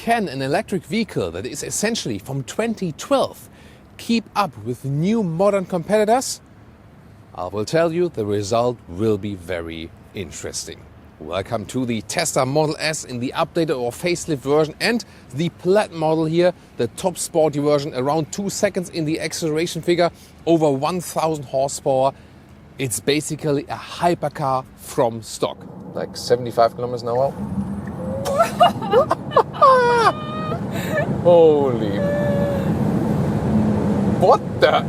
Can an electric vehicle that is essentially from 2012 keep up with new modern competitors? I will tell you, the result will be very interesting. Welcome to the Tesla Model S in the updated or facelift version and the plaid model here, the top sporty version, around 2 seconds in the acceleration figure, over 1000 horsepower. It's basically a hypercar from stock. Like 75 kilometers an hour. Holy. What the?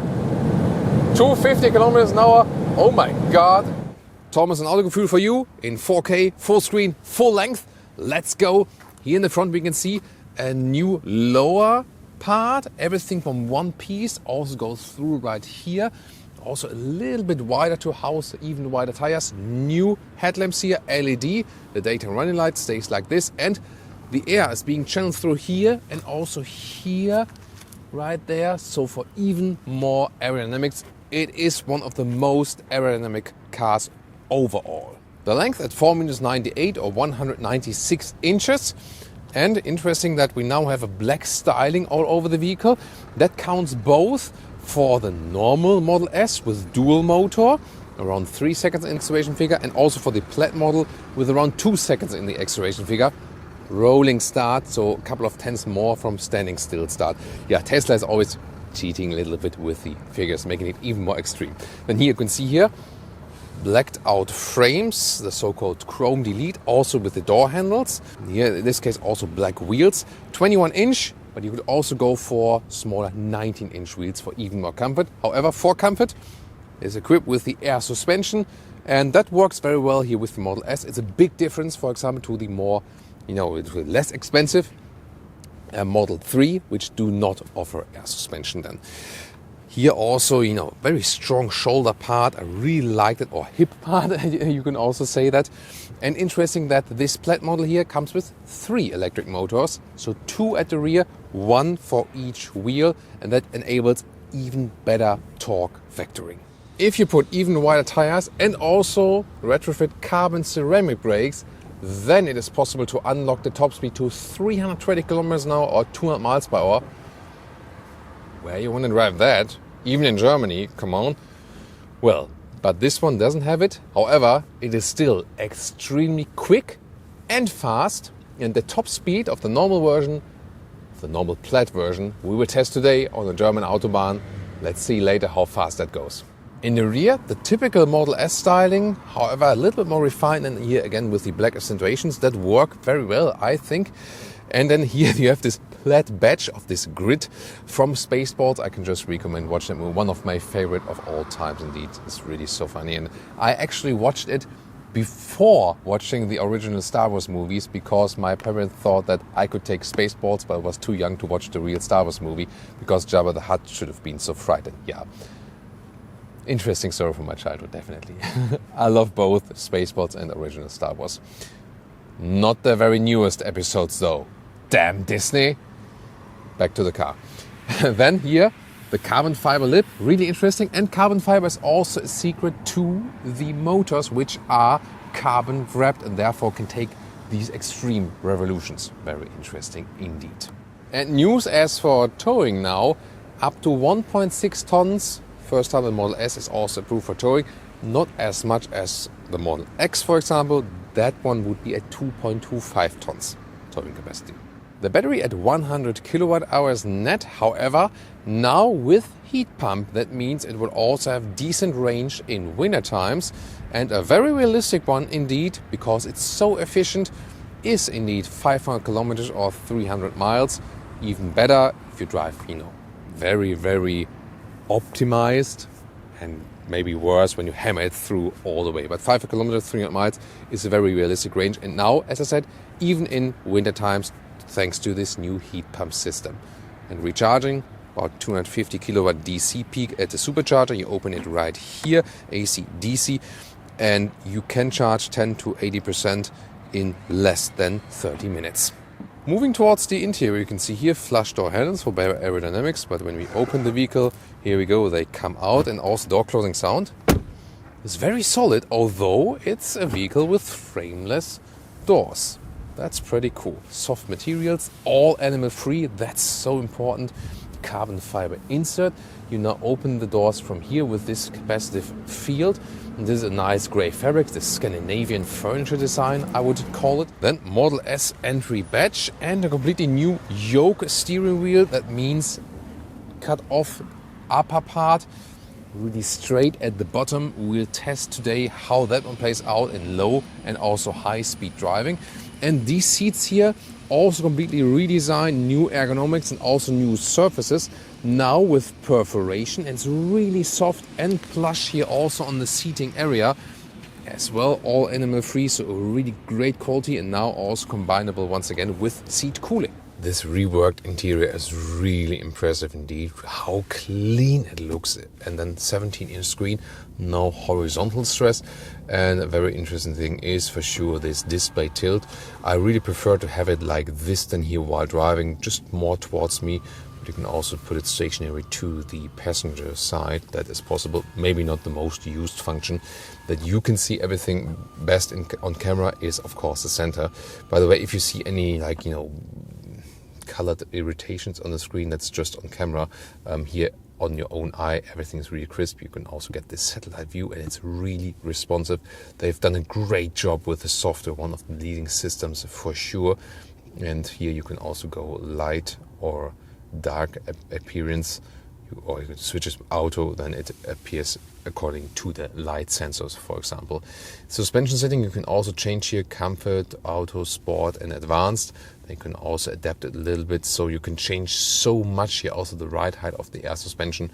250 kilometers an hour? Oh my God. Thomas and Autogefuehl for you in 4K, full screen, full length. Let's go. Here in the front we can see a new lower part. Everything from one piece also goes through right here. Also a little bit wider to house even wider tires. New headlamps here, LED. The daytime running light stays like this. And the air is being channeled through here and also here, right there. So for even more aerodynamics, it is one of the most aerodynamic cars overall. The length at 4.98 meters or 196 inches. And interesting that we now have a black styling all over the vehicle. That counts both for the normal Model S with dual motor, around 3 seconds in acceleration figure, and also for the plaid model with around 2 seconds in the acceleration figure. Rolling start, so a couple of tenths more from standing still start. Yeah, Tesla is always cheating a little bit with the figures, making it even more extreme. Then here you can see here, blacked out frames, the so-called chrome delete, also with the door handles. Here in this case also black wheels, 21 inch, but you could also go for smaller 19 inch wheels for even more comfort. However, for comfort, it's equipped with the air suspension, and that works very well here with the Model S. It's a big difference, for example, to the more, less expensive Model 3, which do not offer air suspension then. Here also, very strong shoulder part. I really liked it, or hip part, you can also say that. And interesting that this plaid model here comes with 3 electric motors. So 2 at the rear, 1 for each wheel, and that enables even better torque vectoring. If you put even wider tires and also retrofit carbon ceramic brakes, then it is possible to unlock the top speed to 320 kilometers an hour or 200 miles per hour. Where you want to drive that? Even in Germany, come on. Well, but this one doesn't have it. However, it is still extremely quick and fast. And the top speed of the normal version, the normal plaid version, we will test today on the German Autobahn. Let's see later how fast that goes. In the rear, the typical Model S styling, however, a little bit more refined, and here again with the black accentuations that work very well, I think. And then here you have this plaid badge of this grid from Spaceballs. I can just recommend watching that movie. One of my favorite of all times indeed. It's really so funny. And I actually watched it before watching the original Star Wars movies because my parents thought that I could take Spaceballs, but I was too young to watch the real Star Wars movie because Jabba the Hutt should have been so frightened. Yeah. Interesting story from my childhood, definitely. I love both Spaceballs and original Star Wars. Not the very newest episodes though. Damn Disney. Back to the car. Then here, the carbon fiber lip, really interesting. And carbon fiber is also a secret to the motors, which are carbon wrapped and therefore can take these extreme revolutions. Very interesting indeed. And news as for towing now, up to 1.6 tons. First time the Model S is also approved for towing. Not as much as the Model X, for example. That one would be at 2.25 tons towing capacity. The battery at 100 kilowatt hours net, however, now with heat pump. That means it will also have decent range in winter times, and a very realistic one indeed, because it's so efficient, is indeed 500 kilometers or 300 miles. Even better if you drive, very, very optimized, and maybe worse when you hammer it through all the way. But 500 kilometers, 300 miles is a very realistic range. And now, as I said, even in winter times, thanks to this new heat pump system. And recharging, about 250 kilowatt DC peak at the supercharger. You open it right here, AC, DC, and you can charge 10 to 80% in less than 30 minutes. Moving towards the interior, you can see here flush door handles for better aerodynamics, but when we open the vehicle, here we go, they come out, and also door closing sound is very solid, although it's a vehicle with frameless doors. That's pretty cool. Soft materials, all animal free, that's so important. Carbon fiber insert. You now open the doors from here with this capacitive field. And this is a nice grey fabric, the Scandinavian furniture design, I would call it. Then Model S entry badge and a completely new Yoke steering wheel. That means cut off upper part, really straight at the bottom. We'll test today how that one plays out in low and also high speed driving. And these seats here also completely redesigned, new ergonomics and also new surfaces. Now with perforation, it's really soft and plush here also on the seating area as well. All animal free, so a really great quality, and now also combinable once again with seat cooling. This reworked interior is really impressive indeed. How clean it looks, and then 17-inch screen, no horizontal stress. And a very interesting thing is for sure this display tilt. I really prefer to have it like this than here while driving, just more towards me. But you can also put it stationary to the passenger side. That is possible. Maybe not the most used function. That you can see everything best on camera is of course the center. By the way, if you see any colored irritations on the screen, that's just on camera. Here on your own eye, everything is really crisp. You can also get this satellite view, and it's really responsive. They've done a great job with the software, one of the leading systems for sure. And here you can also go light or dark appearance, or you can switch it to auto, then it appears according to the light sensors, for example. Suspension setting, you can also change here comfort, auto, sport and advanced. You can also adapt it a little bit, so you can change so much here, also the ride height of the air suspension,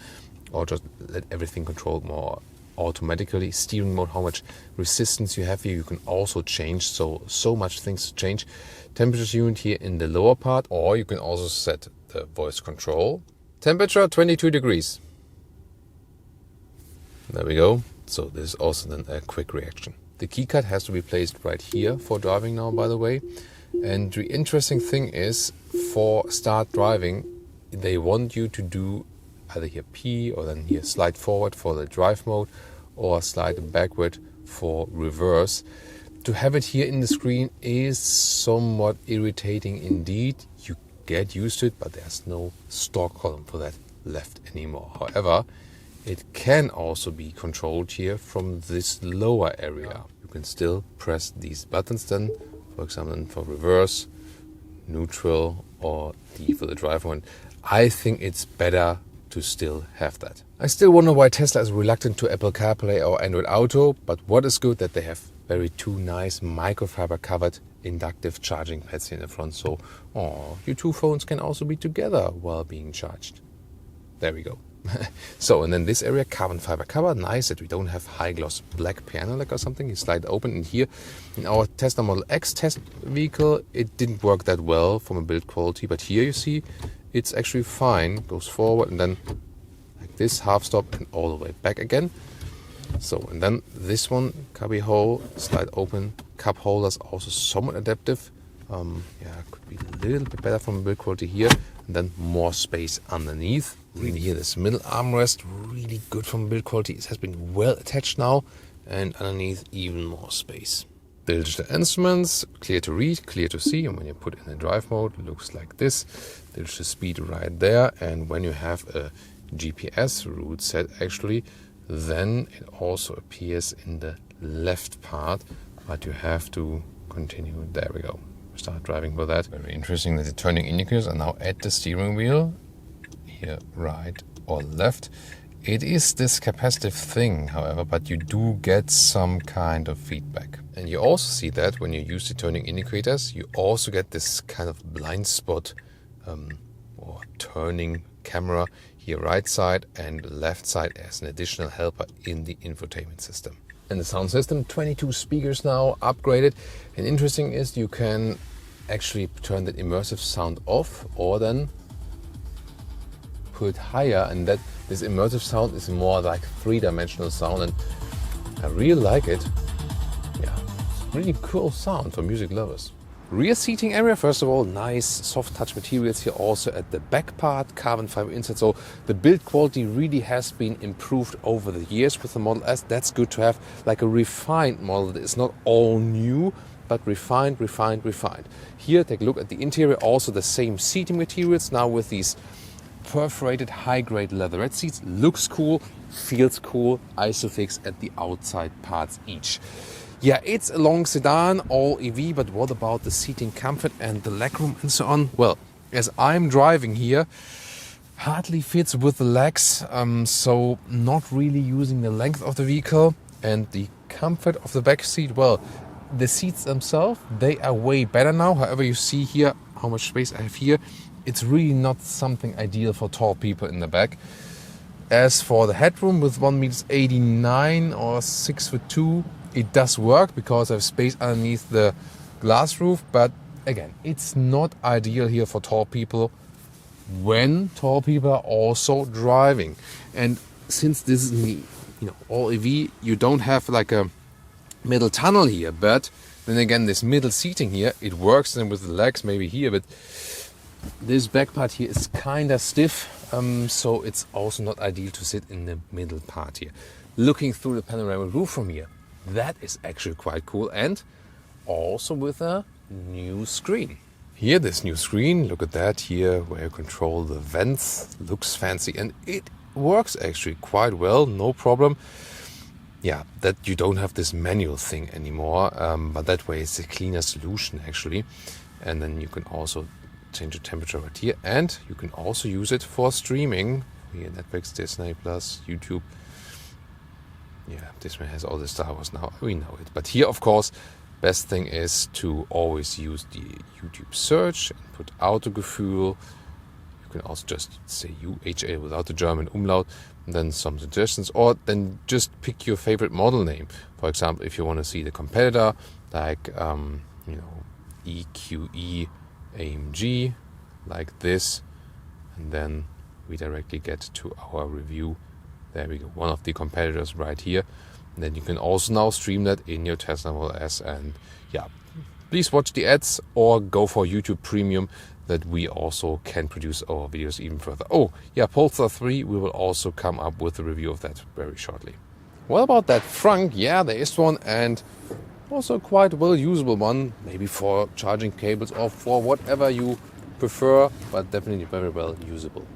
or just let everything controlled more automatically. Steering mode, how much resistance you have here, you can also change, so much things to change. Temperature unit here in the lower part, or you can also set the voice control. Temperature 22 degrees. There we go. So this is also then a quick reaction. The keycard has to be placed right here for driving now, by the way. And the interesting thing is, for start driving, they want you to do either here P, or then here slide forward for the drive mode, or slide backward for reverse. To have it here in the screen is somewhat irritating indeed. You get used to it, but there's no stock column for that left anymore. However, it can also be controlled here from this lower area. You can still press these buttons then, for example, for reverse, neutral, or D for the drive mode. I think it's better to still have that. I still wonder why Tesla is reluctant to Apple CarPlay or Android Auto, but what is good that they have two nice microfiber covered inductive charging pads here in the front, so your two phones can also be together while being charged. There we go. So, and then this area, carbon fiber cover, nice that we don't have high gloss black piano lacquer or something. You slide open, and here in our Tesla Model X test vehicle, it didn't work that well from a build quality, but here you see it's actually fine. Goes forward and then like this, half stop and all the way back again. So, and then this one, cubby hole, slide open, cup holders, also somewhat adaptive. Could be a little bit better from a build quality here, and then more space underneath. Really here, this middle armrest, really good from build quality. It has been well attached now, and underneath even more space. Digital instruments, clear to read, clear to see, and when you put it in the drive mode, it looks like this. Digital speed right there, and when you have a GPS route set actually, then it also appears in the left part, but you have to continue. There we go. Start driving with that. Very interesting that the turning indicators are now at the steering wheel. Here, right or left. It is this capacitive thing, however, but you do get some kind of feedback. And you also see that when you use the turning indicators, you also get this kind of blind spot or turning camera here, right side and left side, as an additional helper in the infotainment system. And the sound system, 22 speakers now upgraded. And interesting is you can actually turn that immersive sound off, or then put higher, and that this immersive sound is more like three-dimensional sound, and I really like it. Yeah, it's really cool sound for music lovers. Rear seating area, first of all, nice soft touch materials here also at the back part, carbon fiber insert. So the build quality really has been improved over the years with the Model S. That's good to have like a refined model that is not all new, but refined. Here, take a look at the interior. Also the same seating materials, now with these perforated high-grade leatherette seats. Looks cool, feels cool. Isofix at the outside parts each. Yeah, it's a long sedan, all EV, but what about the seating comfort and the legroom and so on? Well, as I'm driving here, hardly fits with the legs, so not really using the length of the vehicle. And the comfort of the back seat, well, the seats themselves, they are way better now. However, you see here how much space I have here. It's really not something ideal for tall people in the back. As for the headroom with 1.89 meters or 6'2", it does work because I have space underneath the glass roof. But again, it's not ideal here for tall people when tall people are also driving. And since this is all EV, you don't have like a middle tunnel here. But then again, this middle seating here, it works then with the legs maybe here, but this back part here is kind of stiff, so it's also not ideal to sit in the middle part here. Looking through the panoramic roof from here, that is actually quite cool, and also with a new screen. Here, this new screen, look at that here, where you control the vents, looks fancy, and it works actually quite well, no problem. Yeah, that you don't have this manual thing anymore, but that way it's a cleaner solution actually. And then you can also change the temperature right here, and you can also use it for streaming. Here, Netflix, Disney Plus, YouTube. Yeah, Disney has all the Star Wars now, we know it. But here, of course, best thing is to always use the YouTube search and put Autogefuehl. You can also just say UHL without the German umlaut, and then some suggestions, or then just pick your favorite model name. For example, if you want to see the competitor, like EQE AMG, like this, and then we directly get to our review. There we go, one of the competitors right here. And then you can also now stream that in your Tesla Model S. And yeah, please watch the ads or go for YouTube Premium, that we also can produce our videos even further. Oh yeah, Polestar 3, we will also come up with a review of that very shortly. What about that Frunk? Yeah, there is one, and also quite well usable one, maybe for charging cables or for whatever you prefer, but definitely very well usable.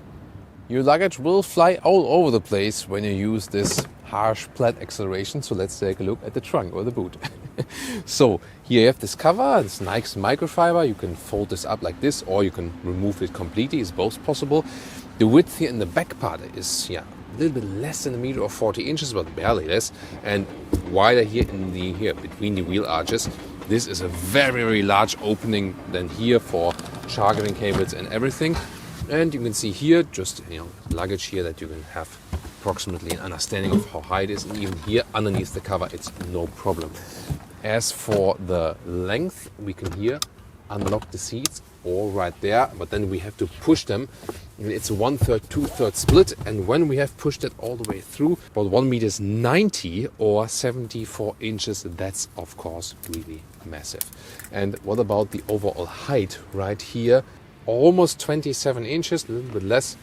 Your luggage will fly all over the place when you use this harsh plaid acceleration, so let's take a look at the trunk or the boot. So here you have this cover, this nice microfiber. You can fold this up like this, or you can remove it completely, it's both possible. The width here in the back part is a little bit less than a meter or 40 inches, but barely less, and wider here between the wheel arches. This is a very, very large opening than here for charging cables and everything. And you can see here just luggage here that you can have approximately an understanding of how high it is, and even here underneath the cover it's no problem. As for the length, we can here unlock the seats all right there, but then we have to push them. It's a 1/3, 2/3 split, and when we have pushed it all the way through, about 1.90 meters or 74 inches, that's of course really massive. And what about the overall height right here? Almost 27 inches, a little bit less,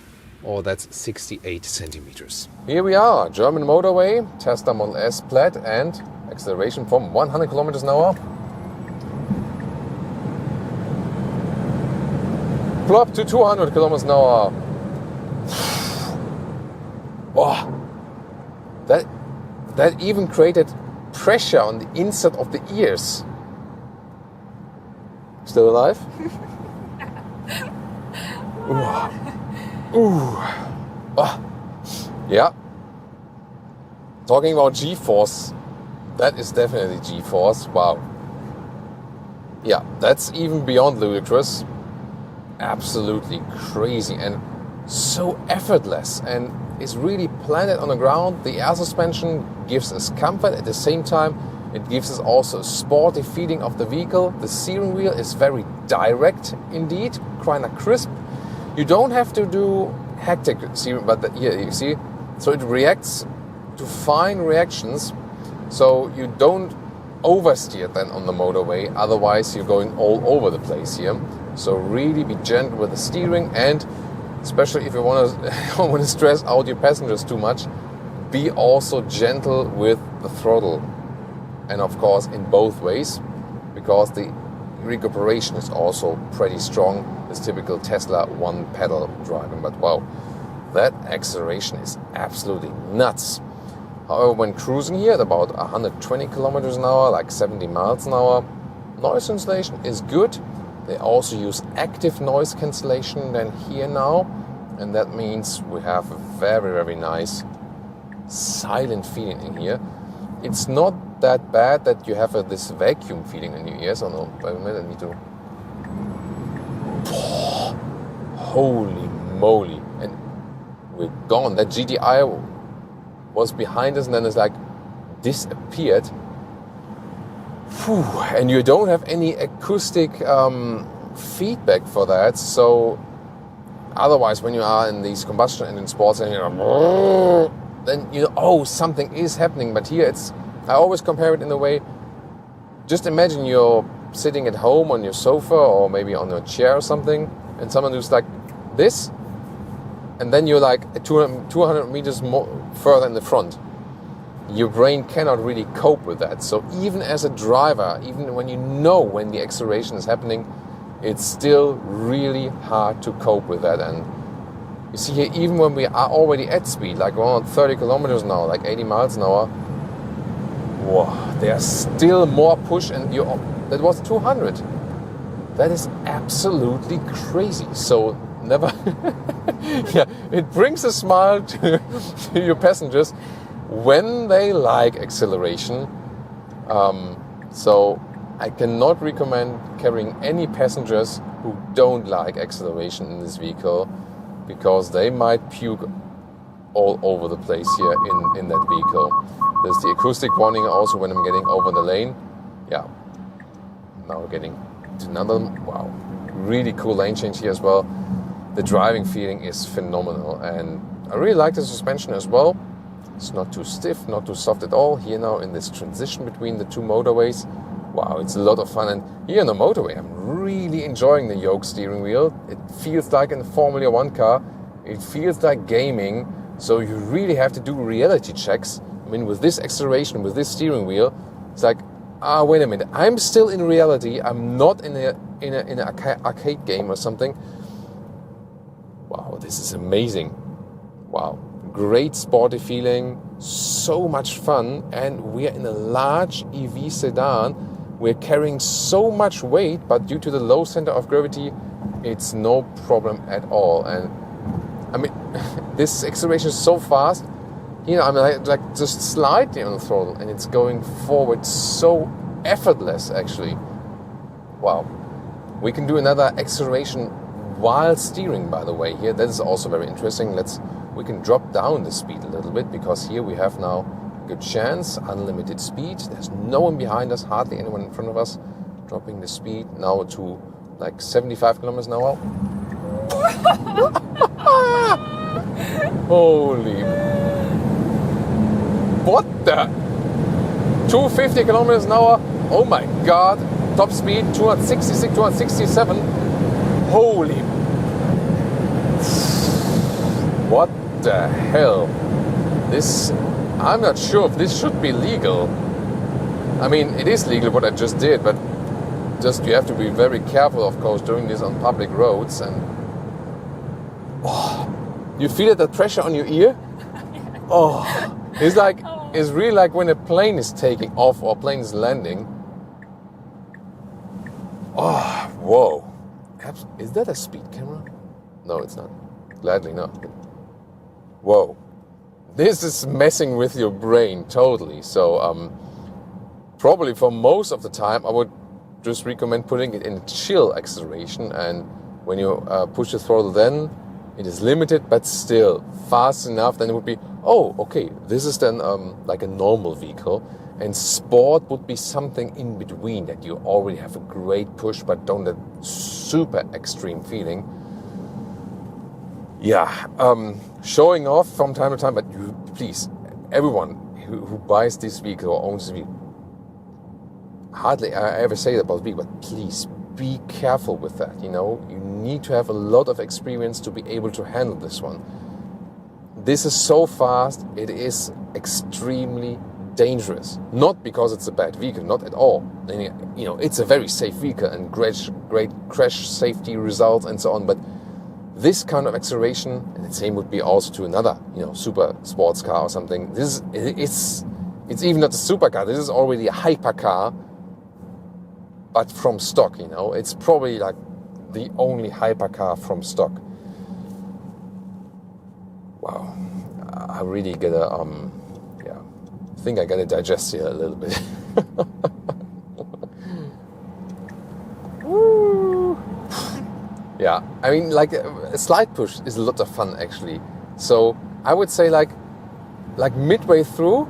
or that's 68 centimeters. Here we are, German motorway, Tesla Model S Plaid, and acceleration from 100 kilometers an hour. Plop to 200 kilometers an hour. Oh, that even created pressure on the inside of the ears. Still alive? Ooh. Oh. Yeah. Talking about G-force, that is definitely G-force. Wow. Yeah, that's even beyond ludicrous. Absolutely crazy and so effortless, and is really planted on the ground. The air suspension gives us comfort at the same time. It gives us also a sporty feeling of the vehicle. The steering wheel is very direct indeed, kind of crisp. You don't have to do hectic steering, but here you see, so it reacts to fine reactions, so you don't oversteer then on the motorway, otherwise you're going all over the place here. So really be gentle with the steering, and especially if you want to stress out your passengers too much, be also gentle with the throttle. And of course in both ways, because the recuperation is also pretty strong. This typical Tesla one pedal driving, but wow, that acceleration is absolutely nuts. However, when cruising here at about 120 kilometers an hour, like 70 miles an hour, noise cancellation is good. They also use active noise cancellation then here now, and that means we have a very, very nice silent feeling in here. It's not that bad that you have this vacuum feeling in your ears. Oh no, wait a minute, I need to... Holy moly. And we're gone. That GTI was behind us and then it's like disappeared. Whew. And you don't have any acoustic feedback for that. So otherwise, when you are in these combustion engine sports and you're like, then you know, oh, something is happening. But here I always compare it in a way, just imagine you're sitting at home on your sofa or maybe on a chair or something, and someone who's like this, and then you're like 200 meters more further in the front. Your brain cannot really cope with that. So even as a driver, even when you know when the acceleration is happening, it's still really hard to cope with that. And you see here, even when we are already at speed, like around 30 kilometers an hour, like 80 miles an hour, whoa, there's still more push, and that was 200. That is absolutely crazy. So never, yeah, it brings a smile to your passengers when they like acceleration. So I cannot recommend carrying any passengers who don't like acceleration in this vehicle, because they might puke all over the place here in that vehicle. There's the acoustic warning also when I'm getting over the lane. Yeah, now we're getting to another, wow, really cool lane change here as well. The driving feeling is phenomenal, and I really like the suspension as well. It's not too stiff, not too soft at all. Here now in this transition between the two motorways, wow, it's a lot of fun. And here on the motorway, I'm really enjoying the Yoke steering wheel. It feels like in a Formula 1 car. It feels like gaming. So you really have to do reality checks. I mean, with this acceleration, with this steering wheel, it's like, wait a minute, I'm still in reality. I'm not in an arcade game or something. Wow, this is amazing. Wow, great sporty feeling, so much fun, and we are in a large EV sedan. We're carrying so much weight, but due to the low center of gravity, it's no problem at all. And I mean, this acceleration is so fast. You know, I'm like just slightly on the throttle, and it's going forward so effortless, actually. Wow. We can do another acceleration while steering, by the way. Here, that is also very interesting. We can drop down the speed a little bit, because here we have now a good chance, unlimited speed. There's no one behind us, hardly anyone in front of us. Dropping the speed now to like 75 kilometers an hour. Holy, what the? 250 kilometers an hour. Oh my god. Top speed 266, 267. Holy, what the hell? This, I'm not sure if this should be legal. I mean, it is legal what I just did, but just you have to be very careful, of course, doing this on public roads. And you feel that pressure on your ear? Oh, it's like, it's really like when a plane is taking off or a plane is landing. Oh, whoa. Is that a speed camera? No, it's not. Gladly not. Whoa. This is messing with your brain totally. So, probably for most of the time, I would just recommend putting it in chill acceleration. And when you push the throttle, then it is limited, but still fast enough. Then it would be, oh, okay, this is then like a normal vehicle. And sport would be something in between, that you already have a great push, but don't that super extreme feeling. Yeah, showing off from time to time, but you, please, everyone who buys this vehicle or owns this vehicle, hardly I ever say that about vehicle, but please be careful with that. You know, you need to have a lot of experience to be able to handle this one. This is so fast, it is extremely dangerous. Not because it's a bad vehicle, not at all. You know, it's a very safe vehicle and great crash safety results and so on. But this kind of acceleration, and the same would be also to another, you know, super sports car or something. It's even not a supercar. This is already a hypercar, but from stock. You know, it's probably like the only hypercar from stock. Wow, I really gotta I think I gotta digest here a little bit. Woo. Yeah, I mean, like a slide push is a lot of fun actually. So I would say like midway through,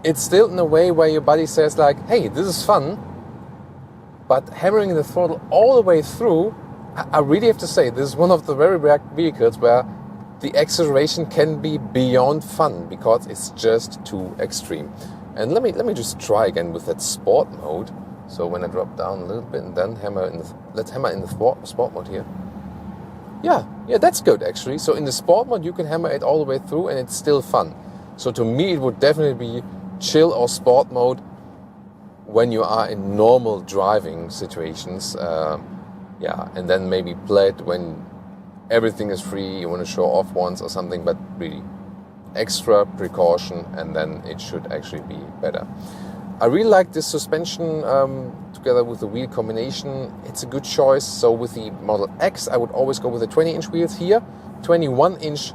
it's still in a way where your body says like, hey, this is fun. But hammering the throttle all the way through, I really have to say, this is one of the very rare vehicles where the acceleration can be beyond fun because it's just too extreme. And let me just try again with that sport mode. So when I drop down a little bit and then let's hammer in the sport mode here. Yeah, that's good actually. So in the sport mode you can hammer it all the way through and it's still fun. So to me it would definitely be chill or sport mode when you are in normal driving situations. And then maybe plaid when everything is free, you want to show off once or something, but really extra precaution, and then it should actually be better. I really like this suspension together with the wheel combination. It's a good choice. So with the Model X, I would always go with the 20-inch wheels here. 21-inch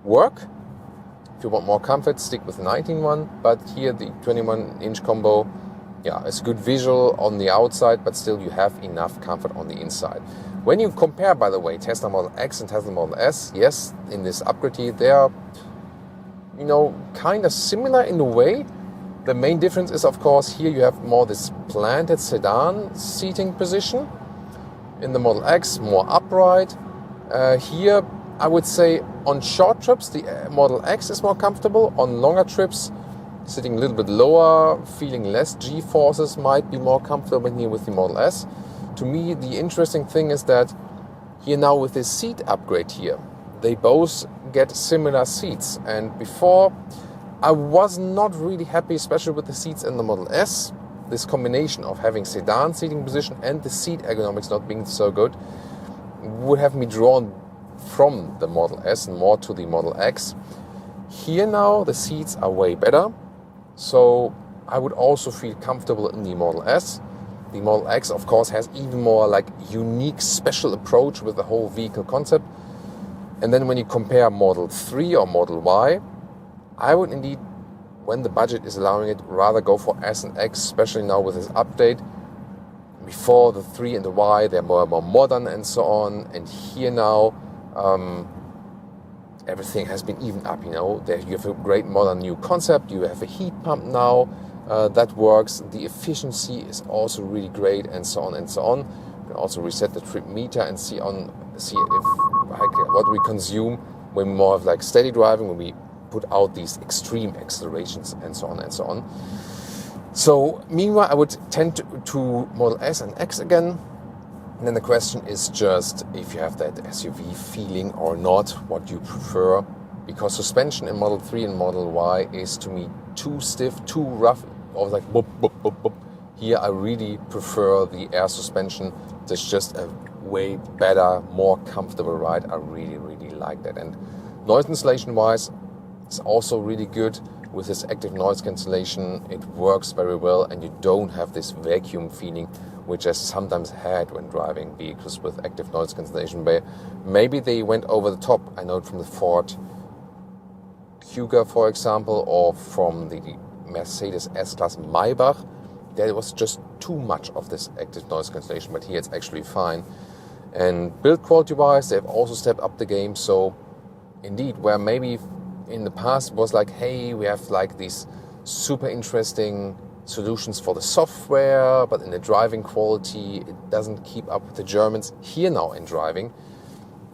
work. If you want more comfort, stick with the 19 one. But here the 21-inch combo, it's a good visual on the outside, but still you have enough comfort on the inside. When you compare, by the way, Tesla Model X and Tesla Model S, yes, in this upgrade here, they are, kind of similar in a way. The main difference is, of course, here you have more this planted sedan seating position. In the Model X, more upright. Here, I would say on short trips, the Model X is more comfortable. On longer trips, sitting a little bit lower, feeling less G-forces might be more comfortable here with the Model S. To me, the interesting thing is that here now with this seat upgrade here, they both get similar seats. And before, I was not really happy, especially with the seats in the Model S. This combination of having sedan seating position and the seat ergonomics not being so good would have me drawn from the Model S and more to the Model X. Here now, the seats are way better. So I would also feel comfortable in the Model S. The Model X, of course, has even more like unique special approach with the whole vehicle concept. And then when you compare Model 3 or Model Y, I would indeed, when the budget is allowing it, rather go for S and X, especially now with this update. Before the 3 and the Y, they're more modern and so on. And here now, everything has been evened up, There you have a great modern new concept. You have a heat pump now that works. The efficiency is also really great, and so on and so on. You can also reset the trip meter and see if what we consume when we more have like steady driving, when we put out these extreme accelerations and so on and so on. So meanwhile, I would tend to Model S and X again. And then the question is just if you have that SUV feeling or not, what you prefer. Because suspension in Model 3 and Model Y is to me too stiff, too rough, or like boop, boop, boop, boop. Here I really prefer the air suspension. It's just a way better, more comfortable ride. I really, really like that. And noise insulation wise, it's also really good. With this active noise cancellation, it works very well, and you don't have this vacuum feeling which I sometimes had when driving vehicles with active noise cancellation. But maybe they went over the top. I know it from the Ford Kuga, for example, or from the Mercedes S-Class Maybach. There was just too much of this active noise cancellation, but here it's actually fine. And build quality-wise, they've also stepped up the game. So indeed, where maybe in the past was like, hey, we have like these super interesting solutions for the software, but in the driving quality, it doesn't keep up with the Germans. Here now in driving,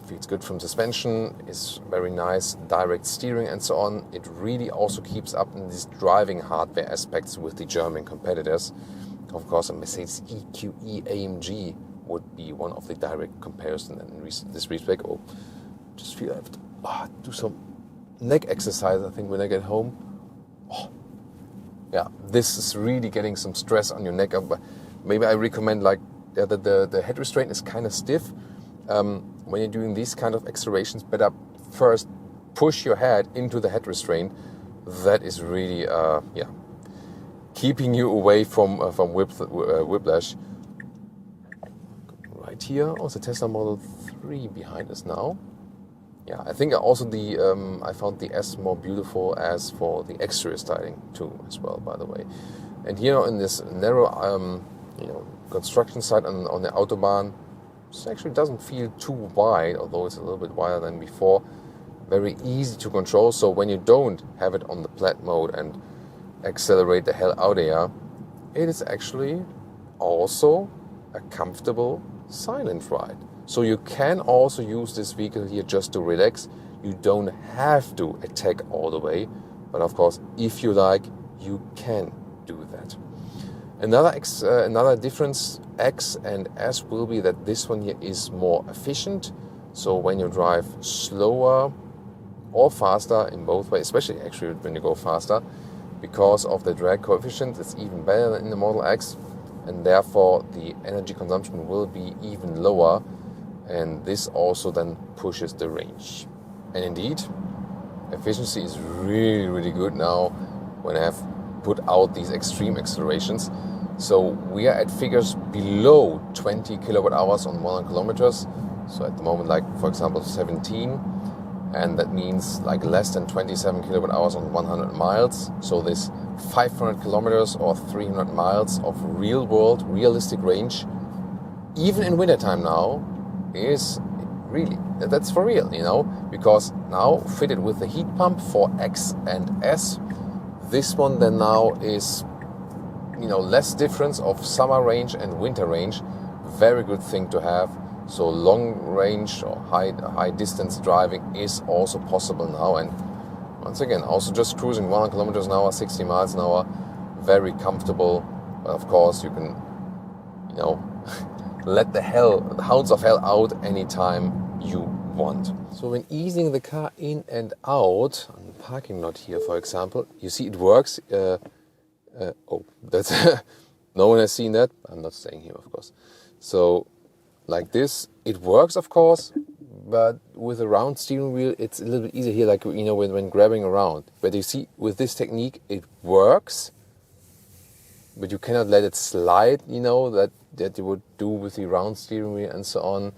feels good from suspension, is very nice, direct steering and so on. It really also keeps up in these driving hardware aspects with the German competitors. Of course, a Mercedes EQE AMG would be one of the direct comparison in this respect. Oh, just feel I have to do some neck exercise, I think, when I get home. Oh, yeah, this is really getting some stress on your neck. Maybe I recommend like the head restraint is kind of stiff. When you're doing these kind of accelerations, better first push your head into the head restraint. That is really keeping you away from whiplash. Right here, also Tesla Model 3 behind us now. Yeah, I think also I found the S more beautiful as for the exterior styling too as well, by the way. And here in this narrow construction site on the Autobahn, this actually doesn't feel too wide, although it's a little bit wider than before. Very easy to control, so when you don't have it on the plaid mode and accelerate the hell out of here, it is actually also a comfortable silent ride. So you can also use this vehicle here just to relax. You don't have to attack all the way, but of course, if you like, you can do that. Another difference, X and S, will be that this one here is more efficient. So when you drive slower or faster, in both ways, especially actually when you go faster, because of the drag coefficient, it's even better than in the Model X, and therefore the energy consumption will be even lower, and this also then pushes the range. And indeed, efficiency is really, really good now when I have put out these extreme accelerations. So we are at figures below 20 kilowatt hours on 100 kilometers. So at the moment, like for example 17, and that means like less than 27 kilowatt hours on 100 miles. So this 500 kilometers or 300 miles of real world, realistic range, even in wintertime now, is really, that's for real, because now fitted with the heat pump for X and S, this one then now is, less difference of summer range and winter range. Very good thing to have. So long range or high distance driving is also possible now. And once again, also just cruising 100 kilometers an hour, 60 miles an hour, very comfortable. But of course, you can, let the hounds of hell out anytime you want. So when easing the car in and out on the parking lot here, for example, you see it works. That's no one has seen that. I'm not staying here, of course. So like this, it works, of course, but with a round steering wheel, it's a little bit easier here, like, when grabbing around. But you see, with this technique, it works, but you cannot let it slide, that you would do with the round steering wheel and so on.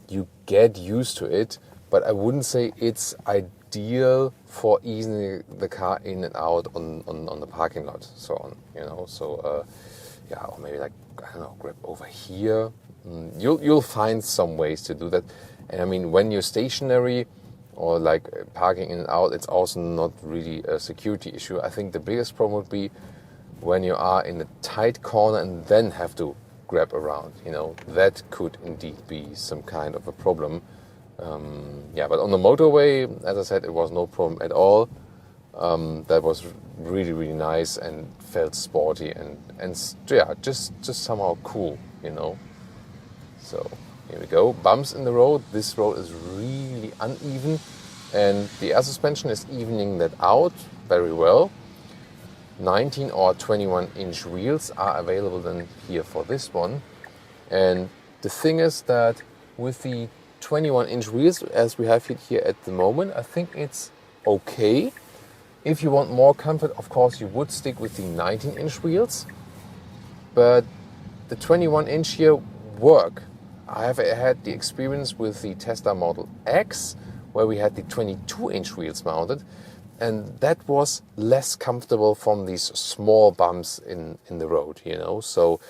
You get used to it, but I wouldn't say it's ideal for easing the car in and out on the parking lot, so on, or maybe like, I don't know, grab over here. You'll find some ways to do that. And I mean, when you're stationary or like parking in and out, it's also not really a security issue. I think the biggest problem would be when you are in a tight corner and then have to grab around. That could indeed be some kind of a problem. But on the motorway, as I said, it was no problem at all. That was really, really nice and felt sporty and just somehow cool, So here we go. Bumps in the road. This road is really uneven, and the air suspension is evening that out very well. 19 or 21-inch wheels are available then here for this one. And the thing is that with the 21-inch wheels, as we have it here at the moment, I think it's okay. If you want more comfort, of course, you would stick with the 19-inch wheels. But the 21-inch here work. I have had the experience with the Tesla Model X, where we had the 22-inch wheels mounted, and that was less comfortable from these small bumps in the road, So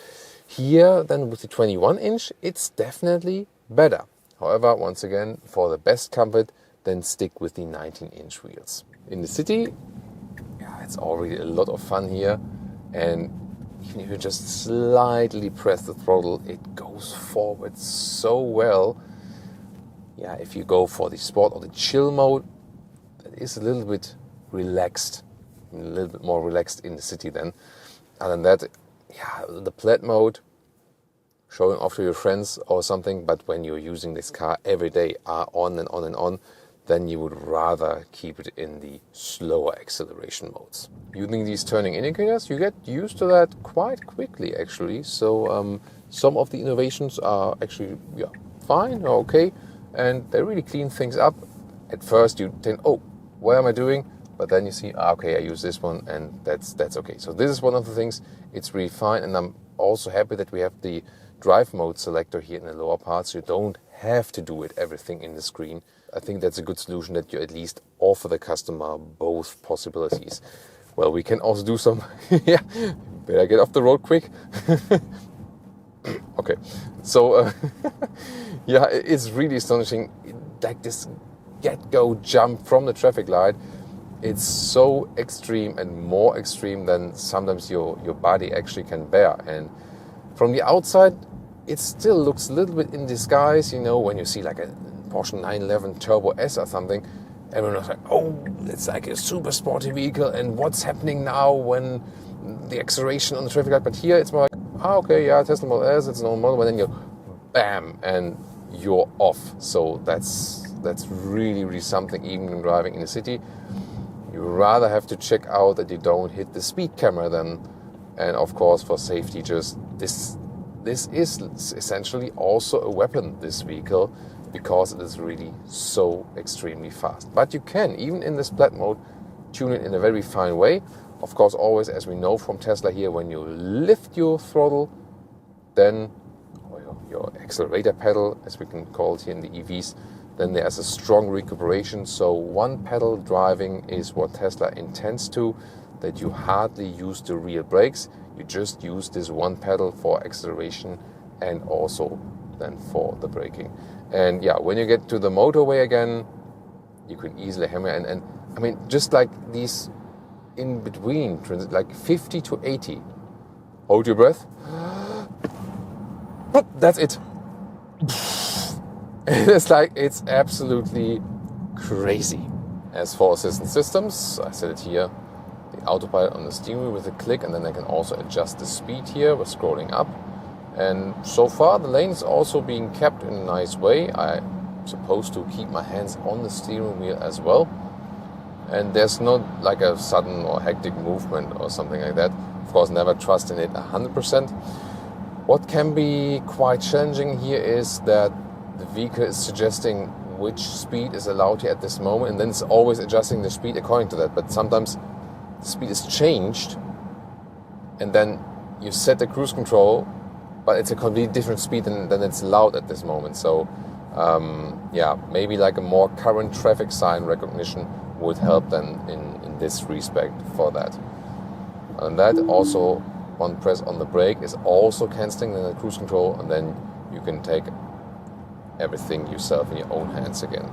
here, then with the 21-inch, it's definitely better. However, once again, for the best comfort, then stick with the 19-inch wheels. In the city, it's already a lot of fun here, and even if you just slightly press the throttle, it goes forward so well. If you go for the sport or the chill mode, that is a little bit relaxed, a little bit more relaxed in the city then. Other than that, the plaid mode, showing off to your friends or something, but when you're using this car every day, on and on and on, then you would rather keep it in the slower acceleration modes. Using these turning indicators, you get used to that quite quickly actually. So some of the innovations are actually fine or okay, and they really clean things up. At first you think, oh, what am I doing? But then you see, okay, I use this one, and that's okay. So this is one of the things, it's really fine, and I'm also happy that we have the drive mode selector here in the lower part, so you don't have to do everything in the screen. I think that's a good solution, that you at least offer the customer both possibilities. Well, we can also do some, better get off the road quick. Okay, so it's really astonishing, like this get-go jump from the traffic light. It's so extreme, and more extreme than sometimes your body actually can bear. And from the outside, it still looks a little bit in disguise, when you see like a Porsche 911 Turbo S or something, everyone's like, oh, it's like a super sporty vehicle, and what's happening now when the acceleration on the traffic light? But here it's more like, okay, Tesla Model S, it's a normal model, but then you bam, and you're off. So that's really, really something, even when driving in the city. You rather have to check out that you don't hit the speed camera then. And of course, for safety, just this is essentially also a weapon, this vehicle, because it is really so extremely fast. But you can, even in this plaid mode, tune it in a very fine way. Of course, always, as we know from Tesla here, when you lift your throttle, then, or your accelerator pedal, as we can call it here in the EVs, then there's a strong recuperation. So one pedal driving is what Tesla intends to, that you hardly use the rear brakes. You just use this one pedal for acceleration and also then for the braking. And when you get to the motorway again, you can easily hammer. And I mean, just like these in between, like 50 to 80. Hold your breath. That's it. It's absolutely crazy. As for assistance systems, I said it here, the autopilot on the steering wheel with a click, and then I can also adjust the speed here by scrolling up. And so far the lane is also being kept in a nice way. I'm supposed to keep my hands on the steering wheel as well. And there's not like a sudden or hectic movement or something like that. Of course, never trust in it 100%. What can be quite challenging here is that the vehicle is suggesting which speed is allowed here at this moment, and then it's always adjusting the speed according to that. But sometimes the speed is changed, and then you set the cruise control, but it's a completely different speed than it's allowed at this moment. So maybe like a more current traffic sign recognition would help then in this respect for that. And that also, one press on the brake is also cancelling the cruise control, and then you can take everything yourself in your own hands again.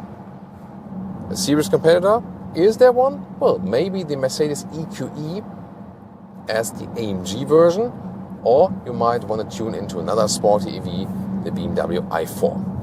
A serious competitor, is there one? Well, maybe the Mercedes EQE as the AMG version, or you might want to tune into another sporty EV, the BMW i4.